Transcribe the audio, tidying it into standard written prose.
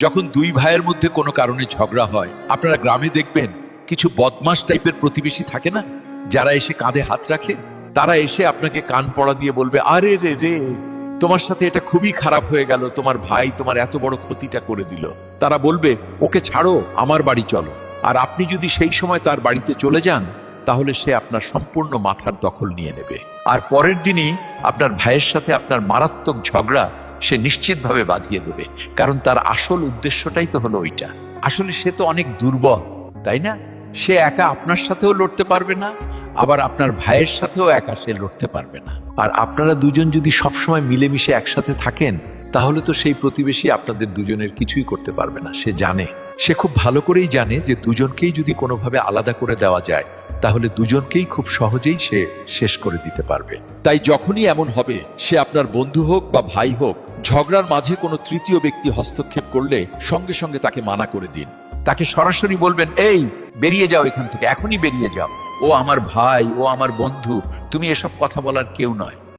যখন দুই ভাইয়ের মধ্যে কোনো কারণে ঝগড়া হয়, আপনারা গ্রামে দেখবেন কিছু বদমাশ টাইপের প্রতিবেশী থাকে না, যারা এসে কাঁধে হাত রাখে। তারা এসে আপনাকে কান পড়া দিয়ে বলবে, আরে রে রে, তোমার সাথে এটা খুবই খারাপ হয়ে গেল, তোমার ভাই তোমার এত বড় ক্ষতিটা করে দিল। তারা বলবে, ওকে ছাড়ো, আমার বাড়ি চলো। আর আপনি যদি সেই সময় তার বাড়িতে চলে যান, তাহলে সে আপনার সম্পূর্ণ মাথার দখল নিয়ে নেবে। আর পরের দিনই আপনার ভাইয়ের সাথে আপনার মারাত্মক ঝগড়া সে নিশ্চিতভাবে বাঁধিয়ে দেবে, কারণ তার আসল উদ্দেশ্যটাই তো হলো ওইটা। আসলে সে তো অনেক দুর্বল, তাই না? সে একা আপনার সাথেও লড়তে পারবে না, আবার আপনার ভাইয়ের সাথেও একা সে লড়তে পারবে না। আর আপনারা দুজন যদি সবসময় মিলেমিশে একসাথে থাকেন, তাহলে তো সেই প্রতিবেশী আপনাদের দুজনের কিছুই করতে পারবে না। সে জানে, সে খুব ভালো করেই জানে যে দুজনকেই যদি কোনোভাবে আলাদা করে দেওয়া যায়, তাহলে দুজনকেই খুব সহজেই সে শেষ করে দিতে পারবে। তাই যখনই এমন হবে, সে আপনার বন্ধু হোক বা ভাই হোক, ঝগড়ার মাঝে কোনো তৃতীয় ব্যক্তি হস্তক্ষেপ করলে সঙ্গে সঙ্গে তাকে মানা করে দিন। তাকে সরাসরি বলবেন, এই বেরিয়ে যাও এখান থেকে, এখনই বেরিয়ে যাও। ও আমার ভাই, ও আমার বন্ধু, তুমি এসব কথা বলার কেউ নয়।